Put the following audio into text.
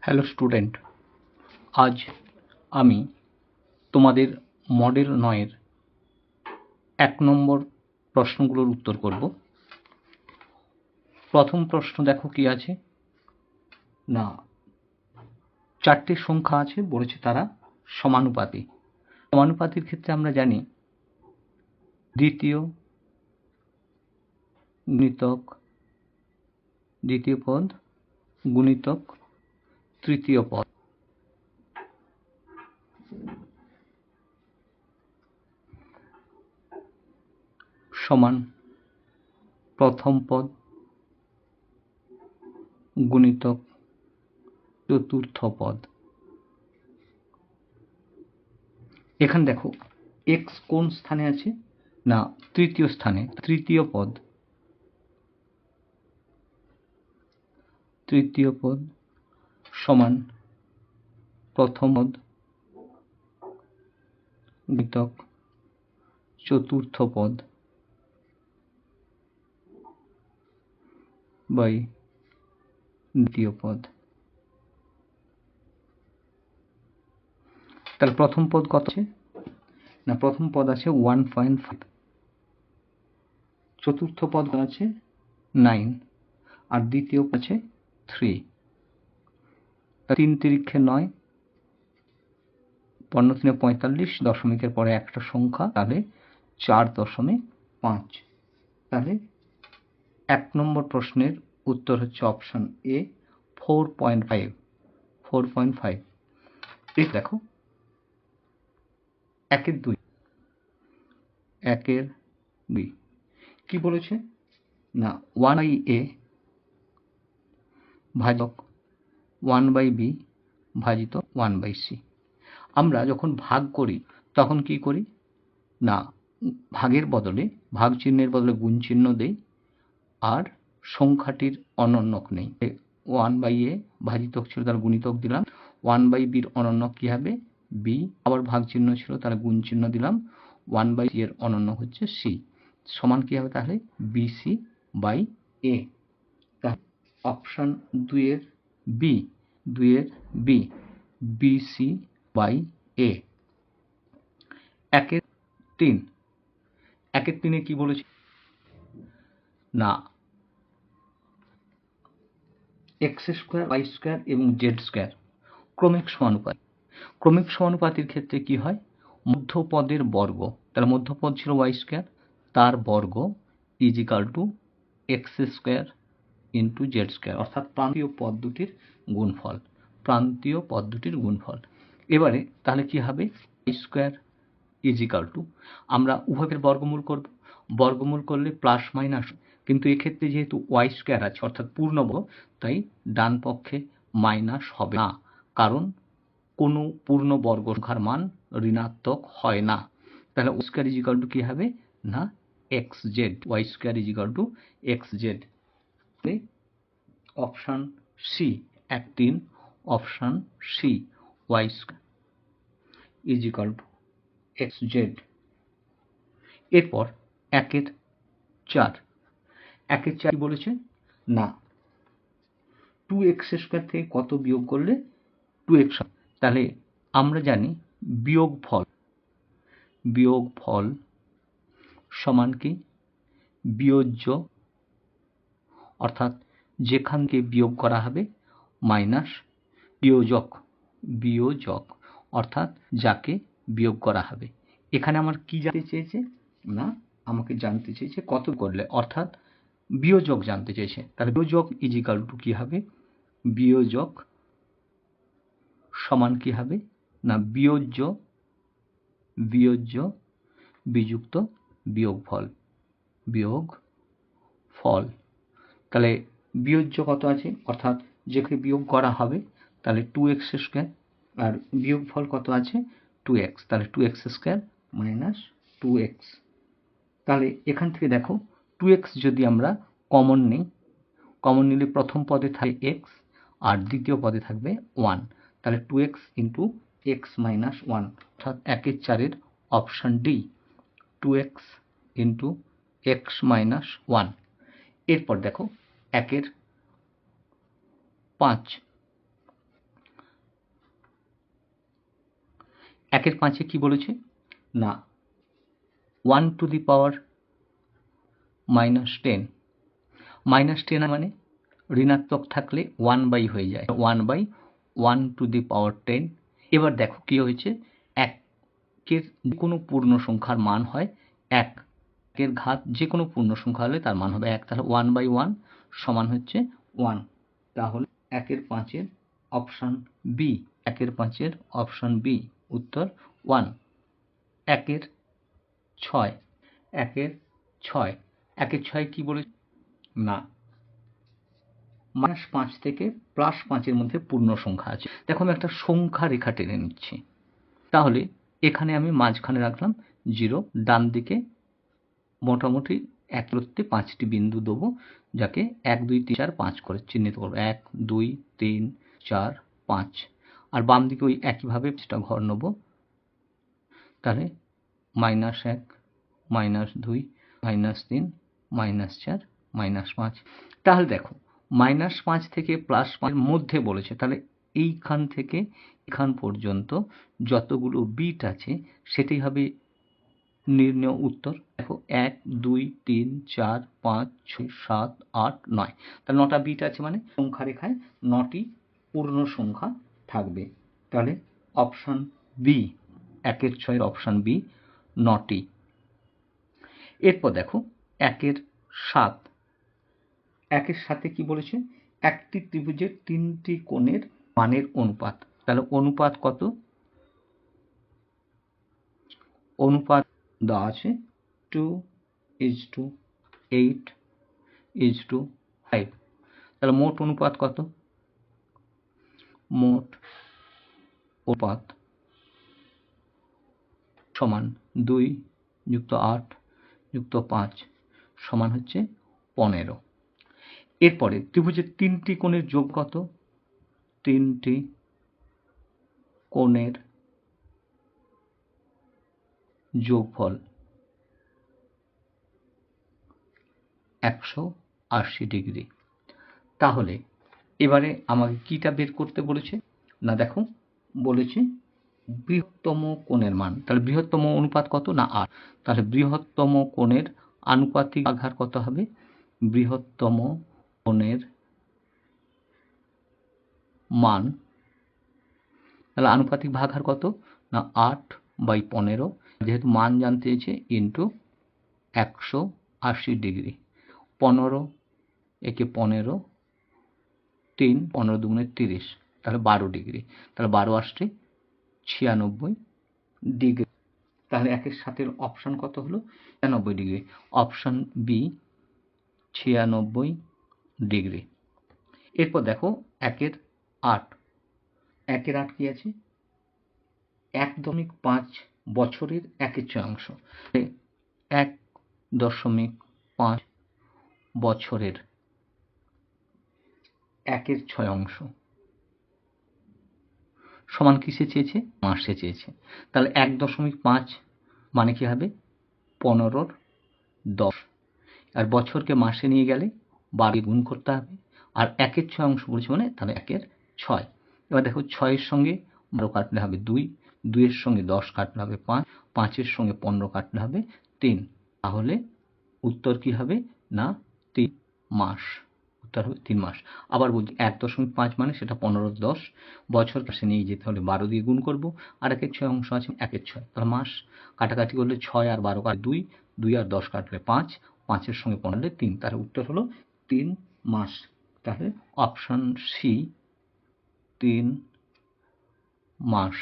Hello student, আজ আমি তোমাদের মডেল 9-এর 1 নম্বর প্রশ্নগুলোর উত্তর করব। প্রথম প্রশ্ন দেখো কি আছে না, 4টে সংখ্যা আছে, বলেছে তারা সমানুপাতি। সমানুপাতির ক্ষেত্রে আমরা জানি দ্বিতীয় দ্বিতীয় পদ গুণিতক তৃতীয় পদ, সমান প্রথম পদ গুণিতক চতুর্থ পদ। এখানে দেখো x কোন স্থানে আছে না, তৃতীয় স্থানে। তৃতীয় পদ সমান প্রথম পদ গুণিতক চতুর্থ পদ বাই দ্বিতীয় পদ। তাহলে প্রথম পদ কত আছে না, প্রথম পদ আছে 1.5, চতুর্থ পদ আছে 9 আর দ্বিতীয় আছে 3। 3 তিরিক্ষে 9, 15×3 = 45, দশমিকের পরে একটা সংখ্যা, তাহলে 4.5। তাহলে 1 নম্বর প্রশ্নের উত্তর হচ্ছে অপশন এ 4.5। এই দেখো 1-এর 2 কি বলেছে না, 1/a ভাজক 1/b ভাজিত 1/c। আমরা যখন ভাগ করি তখন কি করি না, ভাগের বদলে, ভাগ চিহ্নের বদলে গুণ চিহ্ন দেই আর সংখ্যাটির অনন্যক নেই। 1/a ভাজিতক ছিল, তার গুণিতক দিলাম। 1/b-র অনন্যক কি হবে b, আবার ভাগ চিহ্ন ছিল, তাহলে গুণ চিহ্ন দিলাম। 1/c এর অনন্যক হচ্ছে c, সমান কি হবে তাহলে bc/a। Option 2-এর B, bc/a। 1-এর 3 কি বলেছে না, x² y² এবং z² ক্রমিক সমানুপাত। ক্রমিক সমানুপাতির ক্ষেত্রে কি হয়, মধ্যপদের বর্গ, তার মধ্যপদ ছিল y², তার বর্গ = x² × z², অর্থাৎ প্রান্তীয় পদ দুটির গুণফল। এবারে তাহলে কি হবে, y² আমরা উভয়ের বর্গমূল করব, বর্গমূল করলে প্লাস মাইনাস, কিন্তু এক্ষেত্রে যেহেতু y² আছে অর্থাৎ পূর্ণবর্গ, তাই ডান পক্ষে মাইনাস হবে না, কারণ কোনো পূর্ণবর্গ সংখ্যার মান ঋণাত্মক হয় না। তাহলে y² কি হবে না xz, y² xz। Option C 1-3, option C y² xz। এরপর 1-এর 4 কি বলেছে না, 2x² থেকে কত বিয়োগ করলে 2x হবে। তাহলে আমরা জানি বিয়োগফল সমান কি বিয়োজ্য, অর্থাৎ যেখান থেকে বিয়োগ করা হবে মাইনাস বিয়োজক, অর্থাৎ যাকে বিয়োগ করা হবে। এখানে আমার কি জানতে চেয়েছে না, আমাকে জানতে চেয়েছে কত করলে, অর্থাৎ বিয়োজক জানতে চেয়েছে। তাহলে বিয়োজক = কি হবে, বিয়োজক সমান কি হবে না বিয়োজ্য বিযুক্ত বিয়োগফল। তাহলে বিয়োজ্য কত আছে, অর্থাৎ যেখানে বিয়োগ করা হবে, তাহলে 2x², আর বিয়োগফল কত আছে 2x, তাহলে 2x² - 2x। তাহলে এখান থেকে দেখো 2x যদি আমরা কমন নিলে প্রথম পদে থাকবে x আর দ্বিতীয় পদে থাকবে 1, তাহলে 2x × x - 1, অর্থাৎ 1-এর 4-এর অপশন ডি 2x × x - 1। এরপর দেখো 1-এর 5 1 এর 5-এ কি বলেছে না 1 টু দি পাওয়ার -10, -10 মানে ঋণাত্মক থাকলে 1 হয়ে যায়, 1 টু দি পাওয়ার 10। এবার দেখো কি হয়েছে, 1-এর যে কোনো পূর্ণ সংখ্যার মান হয় 1, এর ঘাত যে কোনো পূর্ণ সংখ্যা হলে তার মান হবে 1, তাহলে 1/1 সমান হচ্ছে 1। তাহলে 1 এর 5-এর অপশন বি, 1 এর 5-এর অপশন বি উত্তর 1। 1 এর 6, 1 এর 6, 1 এর 6 কি বলেছে না -5 থেকে +5-এর মধ্যে পূর্ণ সংখ্যা আছে। দেখো আমি একটা সংখ্যা রেখা টেনে নিচ্ছি, তাহলে এখানে আমি মাঝখানে রাখলাম 0, ডান দিকে মোটামুটি একত্রে 5টি বিন্দু দেবো, যাকে 1 2 3 4 5 করে চিহ্নিত করবো, 1 2 3 4 5। আর বাম দিকে ওই একইভাবে 5টা ঘর নেব, তাহলে -1 -2 -3 -4 -5। তাহলে দেখো -5 থেকে +5-এর মধ্যে বলেছে, তাহলে এইখান থেকে এখান পর্যন্ত যতগুলো বিট আছে সেটাই হবে নির্ণয় উত্তর। দেখো 1 2 3 4 5 6 7 8 9, তাহলে 9টা বিট আছে, মানে সংখ্যা রেখায় 9টি পূর্ণ সংখ্যা থাকবে। তাহলে অপশন বি, 1 এর 6-এর অপশন বি 9টি। এরপর দেখো 1 এর 7, 1 এর 7-এ কি বলেছে, একটি ত্রিভুজের 3টি কোণের মানের অনুপাত। তাহলে অনুপাত কত, অনুপাত দেওয়া আছে 2:8:5। তাহলে মোট অনুপাত কত, মোট অনুপাত সমান 2 + 8 + 5 সমান হচ্ছে 15। এরপরে ত্রিভুজের 3টি কোণের যোগ কত, 3টি কোণের যোগফল 180 ডিগ্রি। তাহলে এবারে আমাকে কিটা বের করতে বলেছে না, দেখো বলেছে বৃহত্তম কোণের মান। তাহলে বৃহত্তম অনুপাত কত না 8, তাহলে বৃহত্তম কোণের আনুপাতিক আঘাত কত হবে, বৃহত্তম কোণের মান, তাহলে আনুপাতিক ভাগাহার কত না 8/15, যেহেতু মান জানতে চেয়েছে, ইন্টু 180 ডিগ্রি। 15 একে 15, 3 15 দুগুণে 30, তাহলে 12 ডিগ্রি, তাহলে 12 আসছে 96 ডিগ্রি। তাহলে 1 এর 7-এর অপশন কত হলো, 96 ডিগ্রি, অপশন বি 96 ডিগ্রি। এরপর দেখো 1 এর 8, 1 এর 8 কি আছে, 1.5 বছরের 1/6 অংশ, 1.5 বছরের 1/6 অংশ সমান কিসে চেয়েছে, মাসে চেয়েছে। তাহলে 1.5 মানে কি হবে 15-র 10, আর বছরকে মাসে নিয়ে গেলে 12 গুণ করতে হবে, আর 1/6 অংশ বলছে মানে তাহলে 1/6। এবার দেখো 6-এর সঙ্গে 12 কাটলে হবে 2, 2-এর সঙ্গে 10 কাটলে হবে 5, 5-এর সঙ্গে 15 কাটলে হবে 3, তাহলে উত্তর কি হবে না 3 মাস, উত্তর হবে 3 মাস। আবার বলছি 1.5 মানে সেটা 15-র 10, বছর পাশে নিয়ে যেতে হলে 12 দিয়ে গুণ করবো, আর 1/6 অংশ আছে 1/6, তাহলে মাস কাটাকাটি করলে 6 আর 12 কাটলে 2, 2 আর 10 কাটলে 5, 5-এর সঙ্গে 15 3, তাহলে উত্তর হলো 3 মাস। তাহলে অপশন সি 3 মাস।